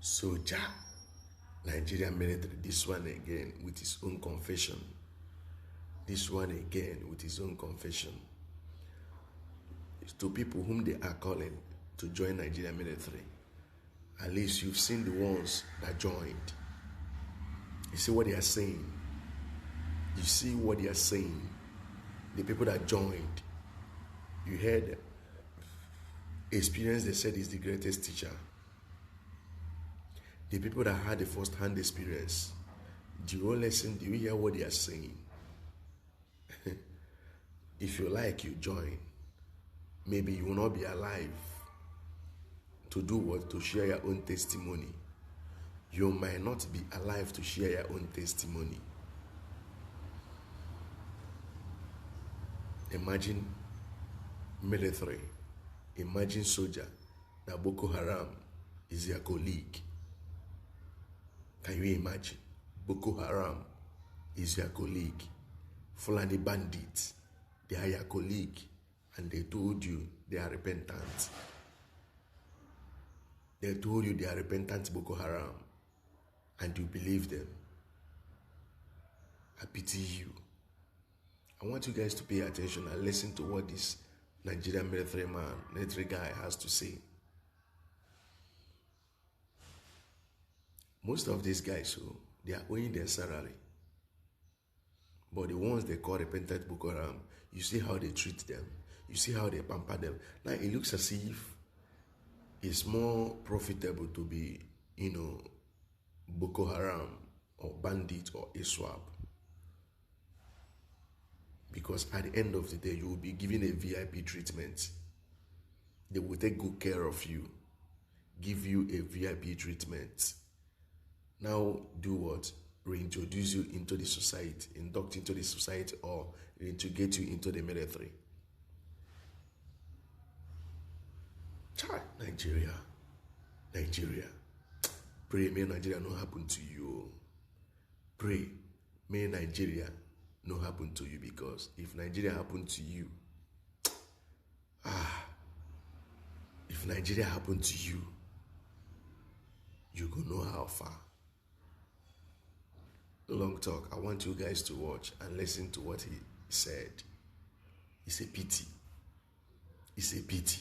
Soldier, Nigerian military, this one again with his own confession. This one again with his own confession. It's to people whom they are calling to join Nigerian military. At least you've seen the ones that joined. You see what they are saying. You see what they are saying. The people that joined. You heard experience they said is the greatest teacher. The people that had the first-hand experience, do you all listen? Do you hear what they are saying? If you like, you join. Maybe you will not be alive to do what? To share your own testimony. You might not be alive to share your own testimony. Imagine military. Imagine soldier that Boko Haram is your colleague. Can you imagine? Boko Haram is your colleague. Fulani bandits, they are your colleague. And they told you they are repentant. They told you they are repentant Boko Haram. And you believe them. I pity you. I want you guys to pay attention and listen to what this Nigerian military guy has to say. Most of these guys, they are owing their salary. But the ones they call repentant Boko Haram, you see how they treat them. You see how they pamper them. Now it looks as if it's more profitable to be, Boko Haram or bandit or ISWAP. Because at the end of the day, you will be given a VIP treatment. They will take good care of you. Give you a VIP treatment. Now do what? Reintroduce you into the society, induct into the society, or reintegrate you into the military. Nigeria. Pray may Nigeria not happen to you. Pray may Nigeria not happen to you, because if Nigeria happen to you, if Nigeria happen to you, you go know how far. Long talk. I want you guys to watch and listen to what he said. It's a pity. It's a pity.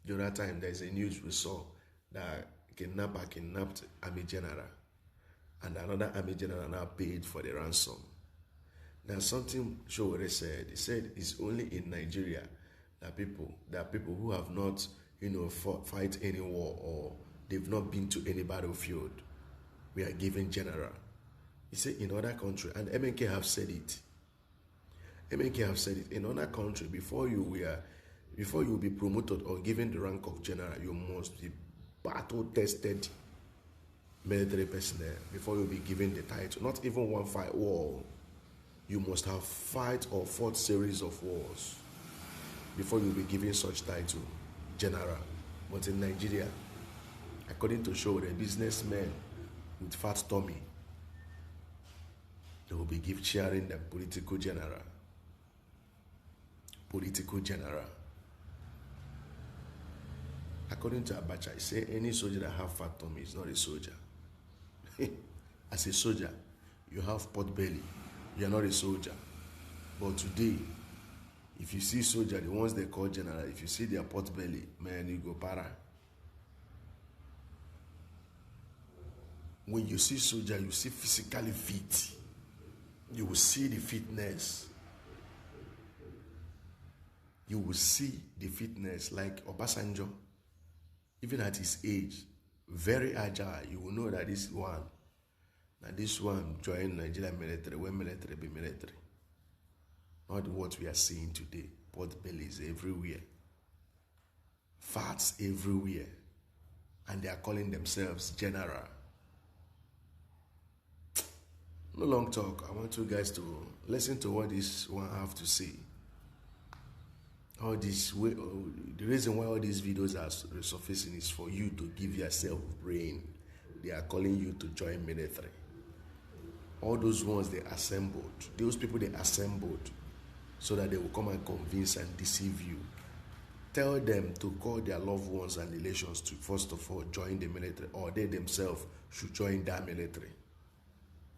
The other time there's a news we saw that kidnapper kidnapped army general, and another army general now paid for the ransom. Now something Showore said. He said it's only in Nigeria that people who have not fight any war, or they've not been to any battlefield, we are given general. He said in other country, and MNK have said it. MNK have said it. In other country, before you be promoted or given the rank of general, you must be battle-tested military personnel before you be given the title. Not even one fight war. You must have fight or fought series of wars before you be given such title, general. But in Nigeria, according to Show, the businessmen with fat tummy, they will be cheering them political general. Political general. According to Abacha, he say any soldier that have fat tummy is not a soldier. As a soldier, you have pot belly. You are not a soldier. But today, if you see soldier, the ones they call general, if you see their pot belly, man, you go para. When you see soldier, you see physically fit. You will see the fitness. You will see the fitness like Obasanjo. Even at his age, very agile. You will know that this one joined Nigerian military, when military be military. Not what we are seeing today. Pot bellies everywhere. Fats everywhere. And they are calling themselves general. No long talk. I want you guys to listen to what this one have to say. The reason why all these videos are resurfacing is for you to give yourself brain. They are calling you to join military. All those ones they assembled, those people they assembled so that they will come and convince and deceive you. Tell them to call their loved ones and relations to, first of all, join the military, or they themselves should join that military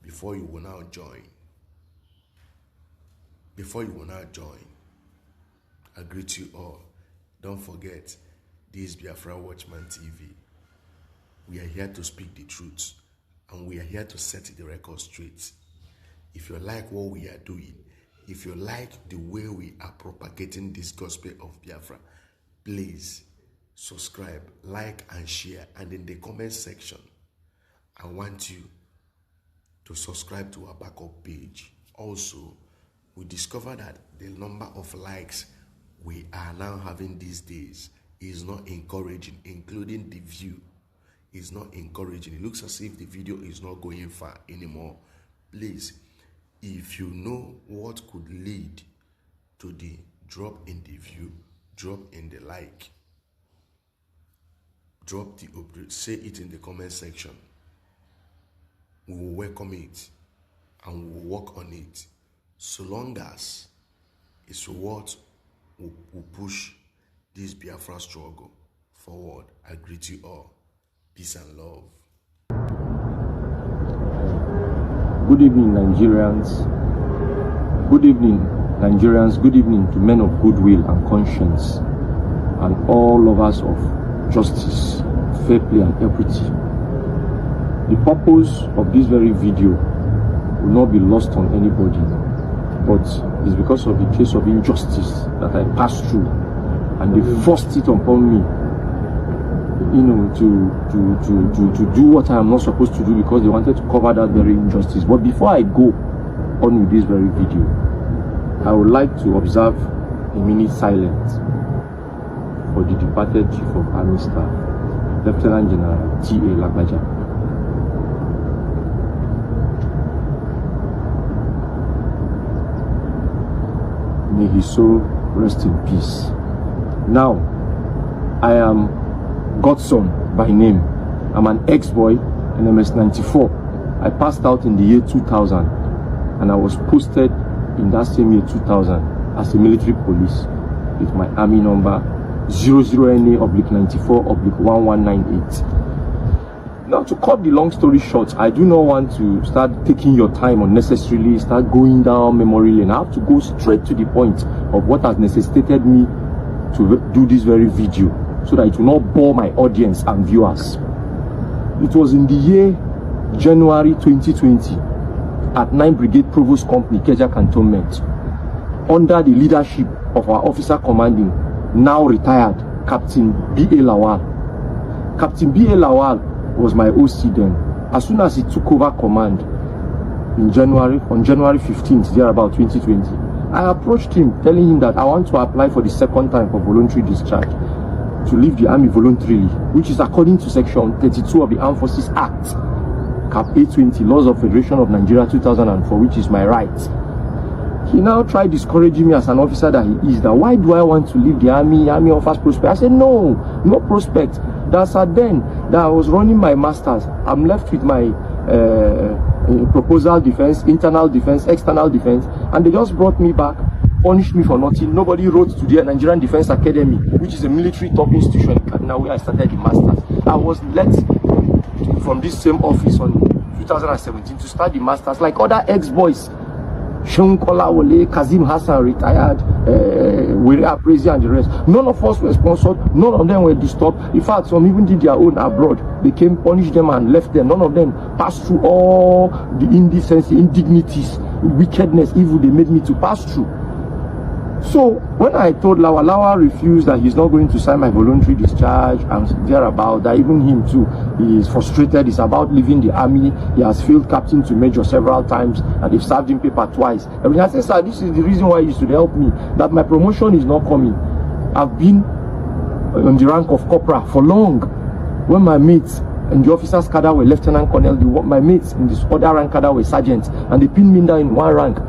before you will now join. Before you will now join. I greet you all. Don't forget, this is Biafra Watchman TV. We are here to speak the truth, and we are here to set the record straight. If you like what we are doing, if you like the way we are propagating this gospel of Biafra, please subscribe, like, and share. And in the comment section, I want you to subscribe to our backup page. Also, we discovered that the number of likes we are now having these days is not encouraging, including the view is not encouraging. It looks as if the video is not going far anymore. Please, if you know what could lead to the drop in the view, drop in the like, drop the update, say it in the comment section. We will welcome it and we will work on it, so long as it's what will push this Biafra struggle forward. I greet you all. Peace and love. Good evening, Nigerians. Good evening, Nigerians. Good evening to men of goodwill and conscience, and all lovers of justice, fair play, and equity. The purpose of this very video will not be lost on anybody, but it's because of the case of injustice that I passed through, and they forced it upon me, you know, to do what I am not supposed to do, because they wanted to cover that very injustice. But before I go on with this very video, I would like to observe a minute silence for the departed Chief of Army Staff, Lieutenant General T.A. Lagbaja. May his soul rest in peace. Now, I am Godson by name. I'm an ex-boy in MS-94. I passed out in the year 2000, and I was posted in that same year 2000 as a military police with my army number 00NA/94/1198. Now, to cut the long story short, I do not want to start taking your time unnecessarily, start going down memory lane. I have to go straight to the point of what has necessitated me to do this very video, so that it will not bore my audience and viewers. It was in the year January 2020 at 9 Brigade Provost Company, Ikeja Cantonment, under the leadership of our officer commanding, now retired, Captain B.A. Lawal. Captain B.A. Lawal was my OC then. As soon as he took over command in January, on January 15th, there about 2020, I approached him telling him that I want to apply for the second time for voluntary discharge to leave the army voluntarily, which is according to section 32 of the Armed Forces Act, Cap 820, Laws of Federation of Nigeria 2004, which is my right. He now tried discouraging me as an officer that he is, that why do I want to leave the army offers prospect. I said, no prospect. That's at then that I was running my masters. I'm left with my proposal defense, internal defense, external defense, and they just brought me back, punished me for nothing. Nobody wrote to the Nigerian Defense Academy, which is a military top institution in Kaduna, where I started the masters. I was let from this same office on 2017 to start the masters, like other ex-boys. Sheung Kola Wole, Kazim Hassan retired, Were Aprezi and the rest. None of us were sponsored, none of them were disturbed. In fact, some even did their own abroad. They came, punished them and left them. None of them passed through all the indecency, indignities, wickedness, evil they made me to pass through. So when I told Lawa refused, that he's not going to sign my voluntary discharge, and thereabout, that even him too, he is frustrated, he's about leaving the army, he has failed captain to major several times, and they've served him paper twice. And I said, sir, this is the reason why you should help me, that my promotion is not coming. I've been on the rank of corporal for long. When my mates in the officers cadre were lieutenant colonel, my mates in this other rank cadre were sergeants, and they pinned me down in one rank.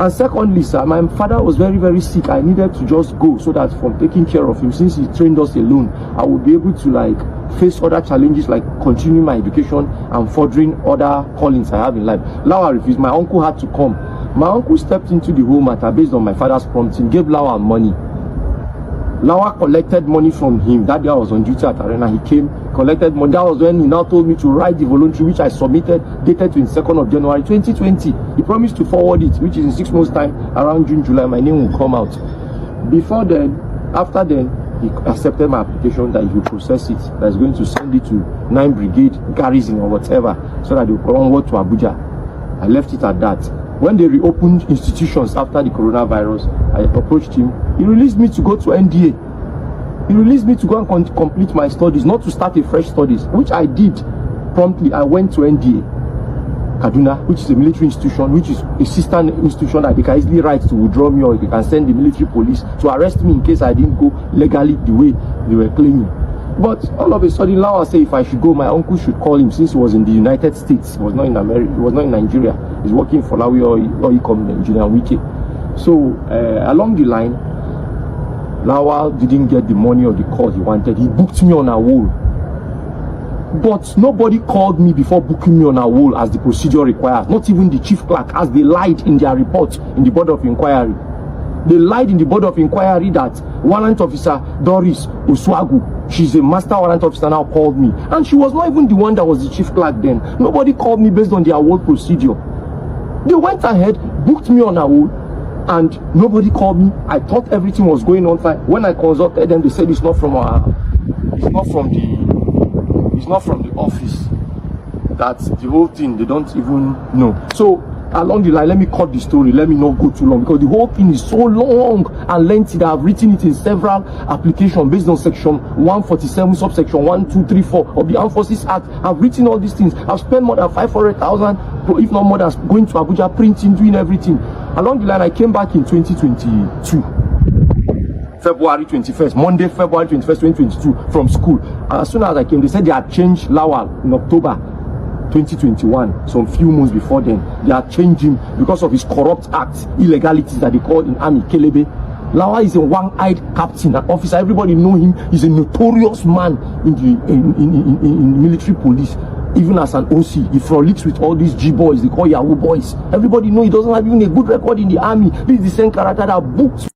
And secondly, sir, my father was very, very sick. I needed to just go, so that from taking care of him, since he trained us alone, I would be able to like face other challenges, like continuing my education and furthering other callings I have in life. Lawa refused. My uncle had to come. My uncle stepped into the whole matter based on my father's prompting, gave Lawa money. Lawa collected money from him. That day I was on duty at Arena. He came, collected money. That was when he now told me to write the voluntary, which I submitted, dated 22nd of January 2020. He promised to forward it, which is in 6 months' time, around June, July, my name will come out. Before then, after then, he accepted my application that he will process it, that he's going to send it to 9 Brigade Garrison or whatever, so that they will come onward to Abuja. I left it at that. When they reopened institutions after the coronavirus, I approached him. He released me to go to NDA. He released me to go and complete my studies, not to start a fresh studies, which I did promptly. I went to NDA, Kaduna, which is a military institution, which is a sister institution that they can easily write to withdraw me, or they can send the military police to arrest me in case I didn't go legally the way they were claiming. But all of a sudden, Lawa said if I should go, my uncle should call him, since he was in the United States. He was not in America. He was not in Nigeria. He's working for Lawi or Nigerian Wiki. So along the line, Lawa didn't get the money or the call he wanted. He booked me on a wall. But nobody called me before booking me on a wall as the procedure requires. Not even the chief clerk, as they lied in their report in the board of inquiry. They lied in the board of inquiry that warrant officer Doris Oswagu, she's a master warrant officer now, called me. And she was not even the one that was the chief clerk then. Nobody called me based on their whole procedure. They went ahead, booked me on a wall, and nobody called me. I thought everything was going on fine. When I consulted them, they said it's not from the office. That's the whole thing. They don't even know. So along the line, let me cut the story. Let me not go too long, because the whole thing is so long and lengthy that I've written it in several applications based on section 147, subsection 1, 2, 3, 4 of the Armed Forces Act. I've written all these things. I've spent more than 500,000, if not more, than going to Abuja, printing, doing everything. Along the line, I came back in 2022. February 21st, Monday, February 21st, 2022, from school. And as soon as I came, they said they had changed Lawal in October 2021, some few months before then. They are changing because of his corrupt acts, illegalities that they call in army Kelebe. Lawa is a one-eyed captain, an officer. Everybody know him. He's a notorious man in the military police. Even as an OC, he frolics with all these G boys. They call Yahoo boys. Everybody know he doesn't have even a good record in the army. This is the same character that booked